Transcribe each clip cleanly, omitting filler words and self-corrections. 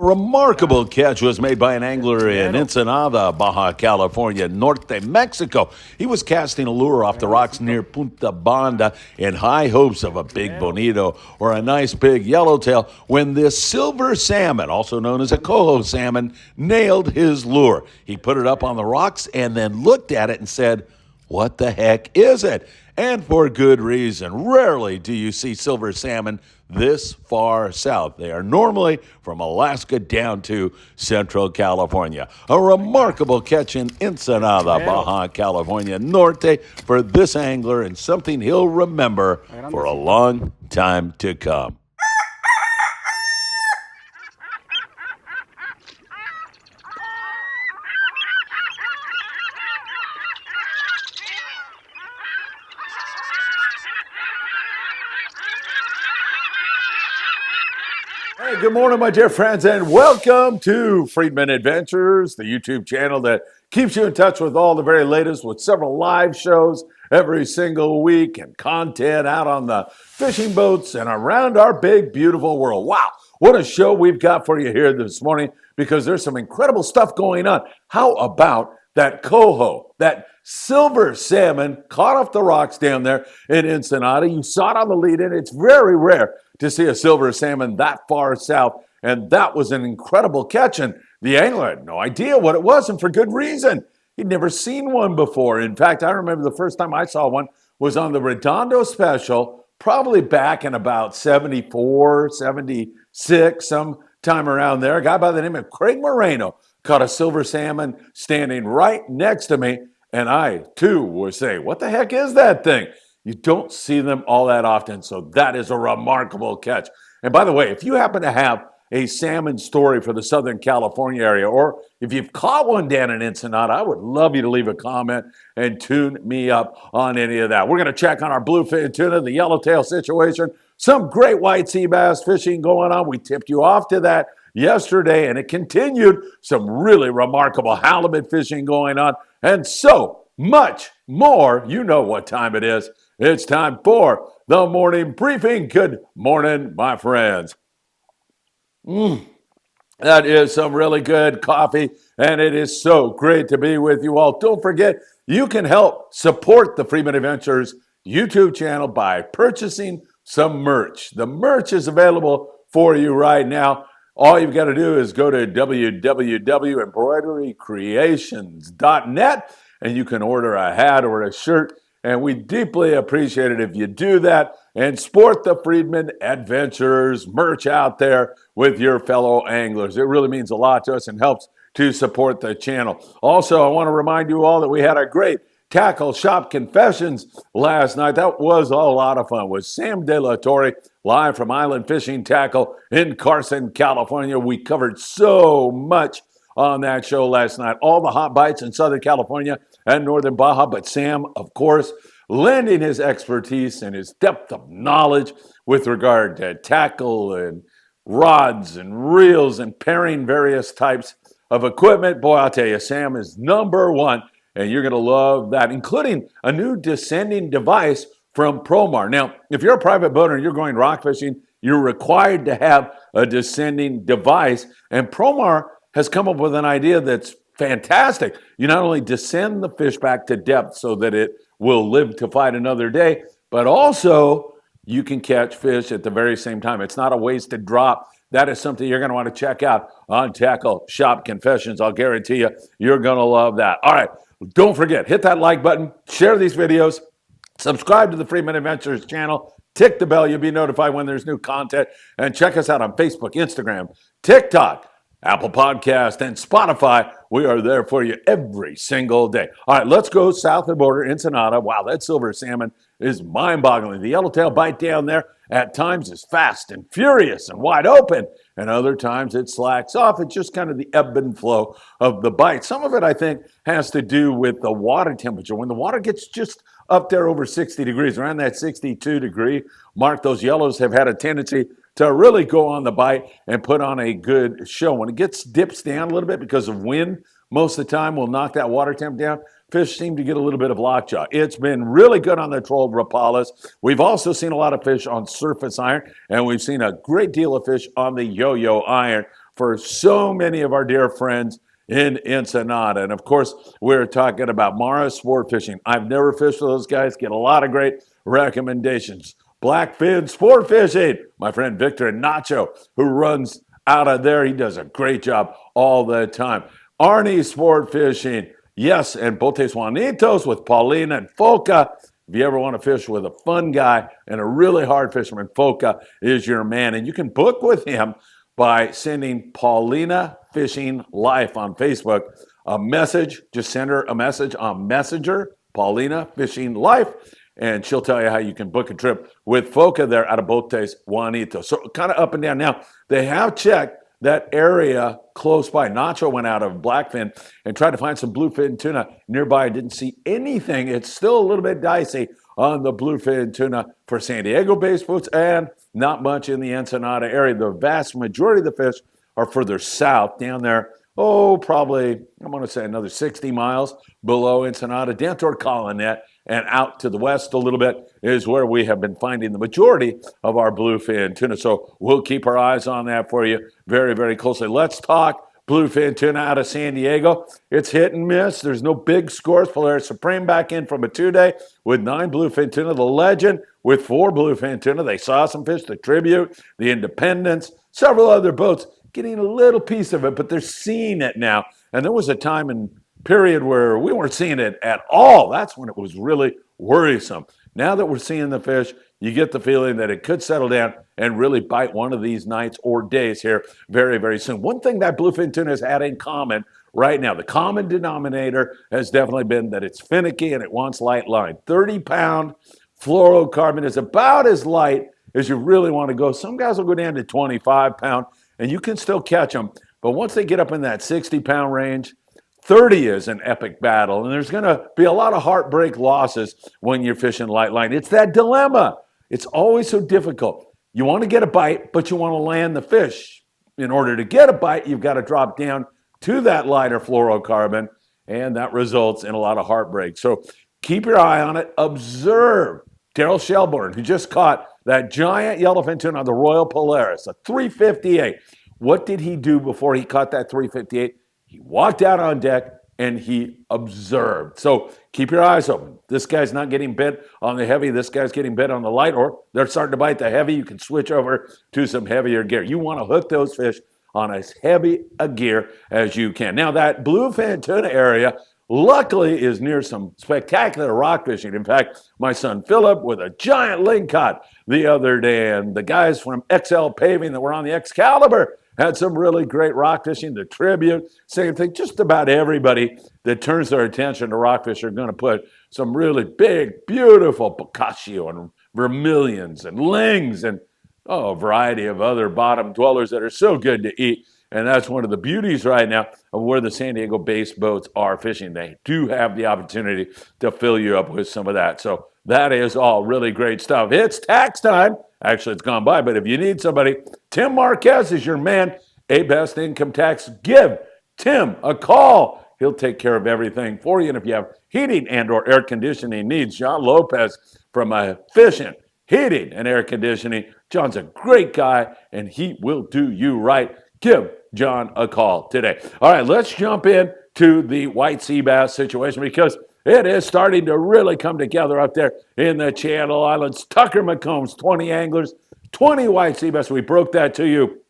remarkable catch was made by an angler in Ensenada, Baja California, Norte Mexico. He was casting a lure off the rocks near Punta Banda in high hopes of a big bonito or a nice big yellowtail when this silver salmon, also known as a coho salmon, nailed his lure. He put it up on the rocks and then looked at it and said, "What the heck is it?" And for good reason. Rarely do you see silver salmon this far south. They are normally from Alaska down to Central California. A remarkable catch in Ensenada, Baja California Norte for this angler, and something he'll remember for a long time to come. Hey, good morning, my dear friends, and welcome to Friedman Adventures, the YouTube channel that keeps you in touch with all the very latest, with several live shows every single week and content out on the fishing boats and around our big, beautiful world. Wow, what a show we've got for you here this morning, because there's some incredible stuff going on. How about that coho, that silver salmon caught off the rocks down there in Ensenada? You saw it on the lead-in. It's very rare to see a silver salmon that far south, and that was an incredible catch, and the angler had no idea what it was, and for good reason. He'd never seen one before. In fact, I remember the first time I saw one was on the Redondo special, probably back in about 74, 76, sometime around there. A guy by the name of Craig Moreno caught a silver salmon standing right next to me, and I, too, was saying, "What the heck is that thing?" You don't see them all that often, so that is a remarkable catch. And by the way, if you happen to have a salmon story for the Southern California area, or if you've caught one down in Ensenada, I would love you to leave a comment and tune me up on any of that. We're going to check on our bluefin tuna, the yellowtail situation, some great white sea bass fishing going on. We tipped you off to that yesterday, and it continued. Some really remarkable halibut fishing going on, and so much more. You know what time it is. It's time for the morning briefing. Good morning, my friends. That is some really good coffee, and it is so great to be with you all. Don't forget, you can help support the Friedman Adventures YouTube channel by purchasing some merch. The merch is available for you right now. All you've got to do is go to www.embroiderycreations.net, and you can order a hat or a shirt. And we deeply appreciate it if you do that and sport the Friedman Adventures merch out there with your fellow anglers. It really means a lot to us and helps to support the channel. Also, I want to remind you all that we had a great Tackle Shop Confessions last night. That was a lot of fun with Sam De La Torre, live from Island Fishing Tackle in Carson, California. We covered so much on that show last night. All the hot bites in Southern California and Northern Baja, but Sam, of course, lending his expertise and his depth of knowledge with regard to tackle and rods and reels and pairing various types of equipment. Boy, I'll tell you, Sam is number one, and you're going to love that, including a new descending device from Promar. Now, if you're a private boater and you're going rock fishing, you're required to have a descending device, and Promar has come up with an idea that's fantastic. You not only descend the fish back to depth so that it will live to fight another day, but also you can catch fish at the very same time. It's not a wasted drop. That is something you're going to want to check out on Tackle Shop Confessions. I'll guarantee you, you're going to love that. All right, don't forget, hit that like button, share these videos, subscribe to the Friedman Adventures channel, tick the bell, you'll be notified when there's new content, and check us out on Facebook, Instagram, TikTok, Apple Podcast, and Spotify. We are there for you every single day. All right, let's go south of the border, Ensenada. Wow, that silver salmon is mind-boggling. The yellowtail bite down there at times is fast and furious and wide open, and other times it slacks off. It's just kind of the ebb and flow of the bite. Some of it, I think, has to do with the water temperature. When the water gets just up there over 60 degrees, around that 62 degree mark, those yellows have had a tendency to really go on the bite and put on a good show. When it dips down a little bit because of wind, most of the time will knock that water temp down. Fish seem to get a little bit of lockjaw. It's been really good on the trolled rapalas. We've also seen a lot of fish on surface iron, and we've seen a great deal of fish on the yo-yo iron for so many of our dear friends in Ensenada. And of course, we're talking about Mara Sport Fishing. I've never fished with those guys, get a lot of great recommendations. Blackfin Sport Fishing, my friend Victor and Nacho, who runs out of there. He does a great job all the time. Arnie Sport Fishing, yes, and Botes Juanitos with Paulina and Foca. If you ever want to fish with a fun guy and a really hard fisherman, Foca is your man. And you can book with him by sending Paulina Fishing Life on Facebook a message. Just send her a message on Messenger, Paulina Fishing Life, and she'll tell you how you can book a trip with Foca there out of Botes Juanitos. So kind of up and down. Now, they have checked that area close by. Nacho went out of Blackfin and tried to find some bluefin tuna nearby. I didn't see anything. It's still a little bit dicey on the bluefin tuna for San Diego-based boats and not much in the Ensenada area. The vast majority of the fish are further south down there. Oh, probably, I'm going to say another 60 miles below Ensenada, down toward Colonet, and out to the west a little bit is where we have been finding the majority of our bluefin tuna. So we'll keep our eyes on that for you very, very closely. Let's talk bluefin tuna out of San Diego. It's hit and miss. There's no big scores. Polaris Supreme back in from a 2-day with 9 bluefin tuna. The Legend with 4 bluefin tuna. They saw some fish. The Tribute, the Independence, several other boats getting a little piece of it, but they're seeing it now. And there was a time and period where we weren't seeing it at all. That's when it was really worrisome. Now that we're seeing the fish, you get the feeling that it could settle down and really bite one of these nights or days here very, very soon. One thing that bluefin tuna has had in common right now, the common denominator has definitely been that it's finicky and it wants light line. 30-pound fluorocarbon is about as light as you really want to go. Some guys will go down to 25-pound, and you can still catch them. But once they get up in that 60-pound range, 30 is an epic battle, and there's going to be a lot of heartbreak losses when you're fishing light line. It's that dilemma. It's always so difficult. You want to get a bite, but you want to land the fish. In order to get a bite, you've got to drop down to that lighter fluorocarbon, and that results in a lot of heartbreak. So keep your eye on it. Observe Daryl Shelburne, who just caught that giant yellowfin tuna on the Royal Polaris, a 358. What did he do before he caught that 358? He walked out on deck and he observed. So keep your eyes open. This guy's not getting bit on the heavy. This guy's getting bit on the light, or they're starting to bite the heavy. You can switch over to some heavier gear. You want to hook those fish on as heavy a gear as you can. Now, that bluefin tuna area luckily is near some spectacular rock fishing. In fact, my son Philip with a giant lingcod the other day, and the guys from XL Paving that were on the Excalibur had some really great rock fishing. The Tribute, same thing. Just about everybody that turns their attention to rock fish are going to put some really big, beautiful Boccaccio and vermilions and lings and a variety of other bottom dwellers that are so good to eat. And that's one of the beauties right now of where the San Diego-based boats are fishing. They do have the opportunity to fill you up with some of that. So that is all really great stuff. It's tax time. Actually, it's gone by, but if you need somebody, Tim Marquez is your man. A-Best Income Tax. Give Tim a call. He'll take care of everything for you. And if you have heating and or air conditioning needs, John Lopez from Efficient Heating and Air Conditioning. John's a great guy, and he will do you right. Give John a call today. All right, let's jump in to the white sea bass situation because it is starting to really come together up there in the Channel Islands. Tucker McCombs, 20 anglers, 20 white sea bass. We broke that to you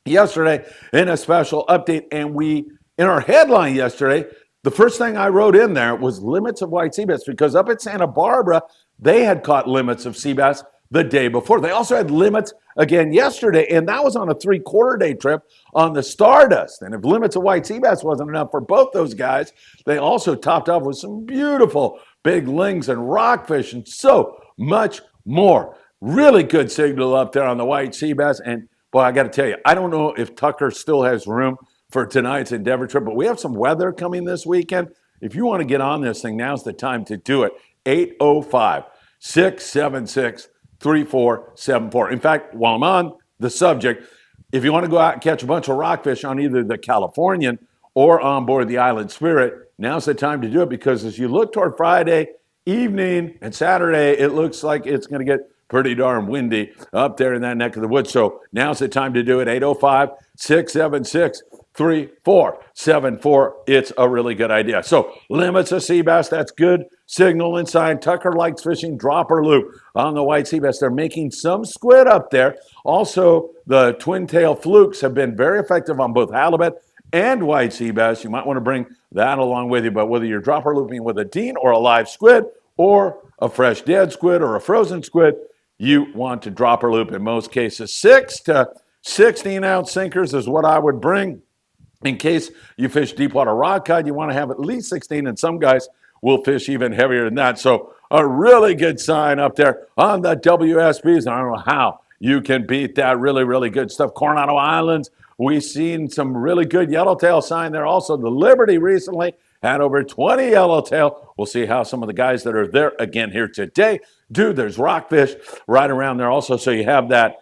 yesterday in a special update, and in our headline yesterday, the first thing I wrote in there was limits of white sea bass because up at Santa Barbara, they had caught limits of sea bass the day before. They also had limits again yesterday, and that was on a 3/4 day trip on the Stardust. And if limits of white sea bass wasn't enough for both those guys, they also topped off with some beautiful big lings and rockfish and so much more. Really good signal up there on the white sea bass. And boy, I got to tell you, I don't know if Tucker still has room for tonight's Endeavor trip, but we have some weather coming this weekend. If you want to get on this thing, now's the time to do it. 805-676-3474. In fact, while I'm on the subject, if you want to go out and catch a bunch of rockfish on either the Californian or on board the Island Spirit, now's the time to do it because as you look toward Friday evening and Saturday, it looks like it's going to get pretty darn windy up there in that neck of the woods. So now's the time to do it. 805-676-3474. It's a really good idea. So limits of sea bass, that's good. Signal inside. Tucker likes fishing dropper loop on the white sea bass. They're making some squid up there. Also, the twin tail flukes have been very effective on both halibut and white sea bass. You might want to bring that along with you, but whether you're dropper looping with a dean or a live squid or a fresh dead squid or a frozen squid, you want to dropper loop in most cases. 6 to 16-ounce sinkers is what I would bring. In case you fish deep water rod cod, you want to have at least 16, and some guys will fish even heavier than that. So a really good sign up there on the WSBs. I don't know how you can beat that. Really, really good stuff. Coronado Islands, we've seen some really good yellowtail sign there. Also, the Liberty recently had over 20 yellowtail. We'll see how some of the guys that are there again here today do. There's rockfish right around there also. So you have that,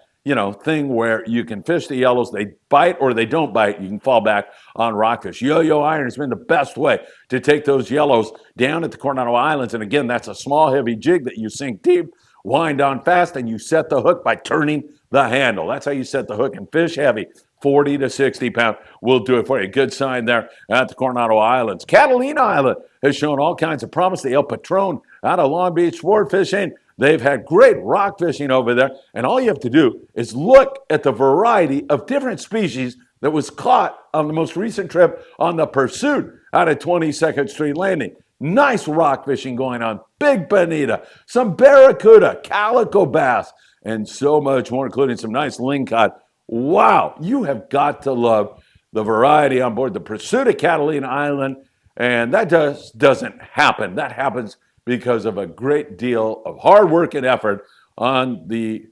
thing where you can fish the yellows. They bite or they don't bite. You can fall back on rockfish. Yo-yo iron has been the best way to take those yellows down at the Coronado Islands. And again, that's a small, heavy jig that you sink deep, wind on fast, and you set the hook by turning the handle. That's how you set the hook and fish heavy. 40 to 60 pound will do it for you. Good sign there at the Coronado Islands. Catalina Island has shown all kinds of promise. The El Patron out of Long Beach sport fishing. They've had great rock fishing over there, and all you have to do is look at the variety of different species that was caught on the most recent trip on the Pursuit out of 22nd Street Landing. Nice rock fishing going on. Big bonita, some barracuda, calico bass, and so much more, including some nice lingcod. Wow, you have got to love the variety on board the Pursuit at Catalina Island, and that just doesn't happen. That happens because of a great deal of hard work and effort on the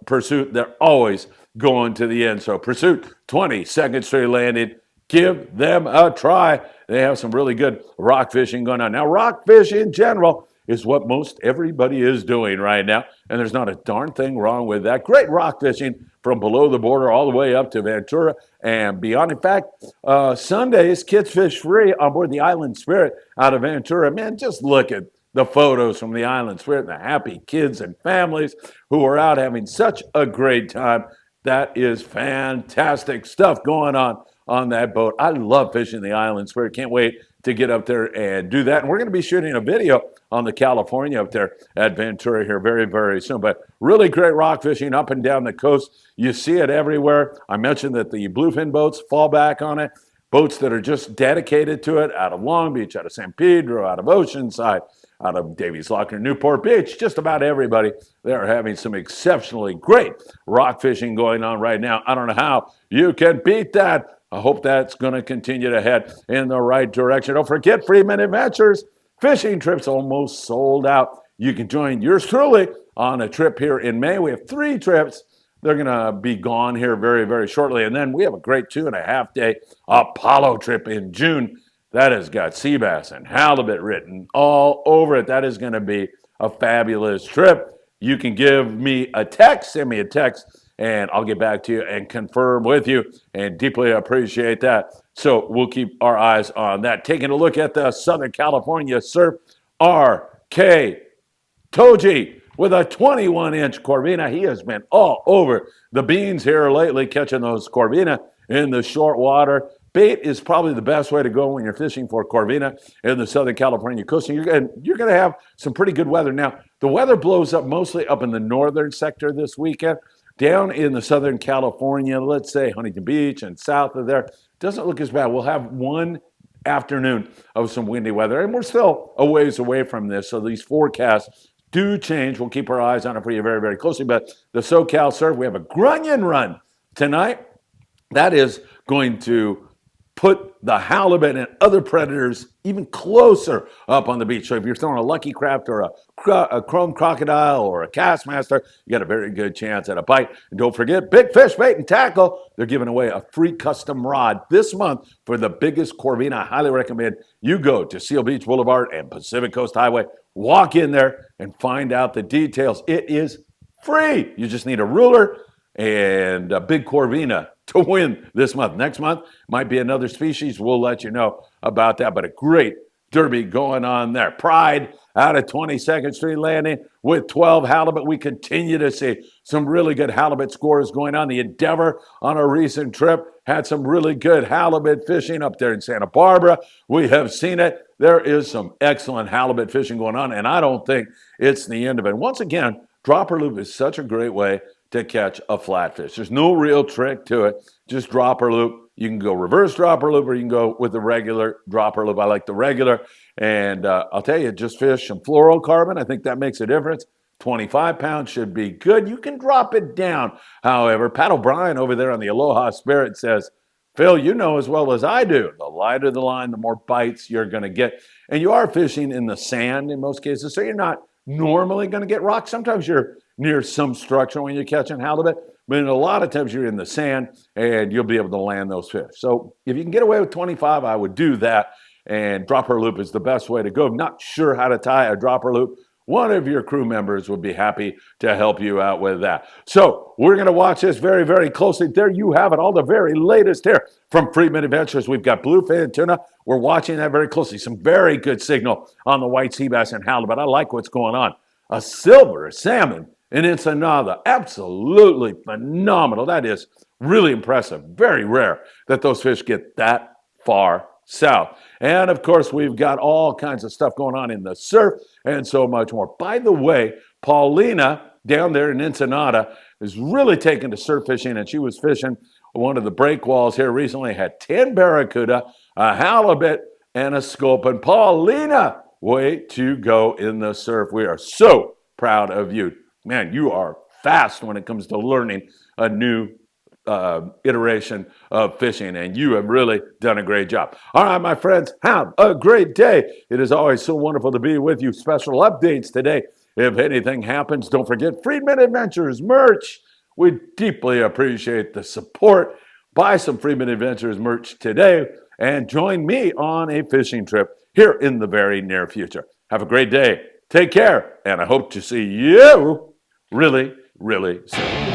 Pursuit. They're always going to the end. So Pursuit, 22nd Street Landing, give them a try. They have some really good rock fishing going on. Now, rock fish in general is what most everybody is doing right now, and there's not a darn thing wrong with that. Great rock fishing from below the border all the way up to Ventura and beyond. In fact, Sundays, kids fish free on board the Island Spirit out of Ventura. Man, just look at the photos from the Island Spirit and the happy kids and families who are out having such a great time. That is fantastic stuff going on that boat. I love fishing the Island Spirit. Can't wait to get up there and do that. And we're going to be shooting a video on the California up there at Ventura here very, very soon. But really great rock fishing up and down the coast. You see it everywhere. I mentioned that the Bluefin boats fall back on it. Boats that are just dedicated to it out of Long Beach, out of San Pedro, out of Oceanside, out of Davies Locker, Newport Beach, just about everybody. They're having some exceptionally great rock fishing going on right now. I don't know how you can beat that. I hope that's going to continue to head in the right direction. Don't forget Friedman Adventures. Fishing trips almost sold out. You can join yours truly on a trip here in May. We have 3 trips. They're going to be gone here very, very shortly. And then we have a great 2.5-day Apollo trip in June. That has got sea bass and halibut written all over it. That is going to be a fabulous trip. You can give me a text, send me a text, and I'll get back to you and confirm with you, and deeply appreciate that. So we'll keep our eyes on that. Taking a look at the Southern California surf, R.K. Toji with a 21-inch Corvina. He has been all over the beans here lately, catching those Corvina in the short water. Bait is probably the best way to go when you're fishing for Corvina in the Southern California coast. And you're going to have some pretty good weather. Now, the weather blows up mostly up in the northern sector this weekend. Down in the Southern California, let's say Huntington Beach and south of there, doesn't look as bad. We'll have one afternoon of some windy weather, and we're still a ways away from this, so these forecasts do change. We'll keep our eyes on it for you very, very closely. But the SoCal Surf, we have a grunion run tonight. That is going to put the halibut and other predators even closer up on the beach. So if you're throwing a Lucky Craft or a chrome crocodile or a Castmaster, you got a very good chance at a bite. And don't forget, Big Fish Bait and Tackle. They're giving away a free custom rod this month for the biggest Corvina. I highly recommend you go to Seal Beach Boulevard and Pacific Coast Highway. Walk in there and find out the details. It is free. You just need a ruler and a big Corvina to win this month. Next month might be another species. We'll let you know about that, but a great derby going on there. Pride out of 22nd Street Landing with 12 halibut. We continue to see some really good halibut scores going on. The Endeavor on a recent trip had some really good halibut fishing up there in Santa Barbara. We have seen it. There is some excellent halibut fishing going on, and I don't think it's the end of it. Once again, dropper loop is such a great way to catch a flatfish. There's no real trick to it. Just dropper loop. You can go reverse dropper loop or you can go with the regular dropper loop. I like the regular. And I'll tell you, just fish some fluorocarbon. I think that makes a difference. 25 pounds should be good. You can drop it down. However, Pat O'Brien over there on the Aloha Spirit says, Phil, you know as well as I do, the lighter the line, the more bites you're going to get. And you are fishing in the sand in most cases, so you're not normally going to get rocks. Sometimes you're near some structure when you're catching halibut, but a lot of times you're in the sand and you'll be able to land those fish. So if you can get away with 25, I would do that. And dropper loop is the best way to go. If not sure how to tie a dropper loop, one of your crew members would be happy to help you out with that. So we're going to watch this very, very closely. There you have it, all the very latest here from Friedman Adventures. We've got bluefin tuna. We're watching that very closely. Some very good signal on the white sea bass and halibut. I like what's going on. A silver salmon in Ensenada. Absolutely phenomenal. That is really impressive. Very rare that those fish get that far south. And of course, we've got all kinds of stuff going on in the surf and so much more. By the way, Paulina down there in Ensenada is really taking to surf fishing, and she was fishing one of the breakwalls here recently, had 10 barracuda, a halibut, and a sculpin. Paulina, way to go in the surf. We are so proud of you. Man, you are fast when it comes to learning a new iteration of fishing, and you have really done a great job. All right, my friends, have a great day. It is always so wonderful to be with you. Special updates today. If anything happens, don't forget Friedman Adventures merch. We deeply appreciate the support. Buy some Friedman Adventures merch today and join me on a fishing trip here in the very near future. Have a great day. Take care, and I hope to see you really, really soon.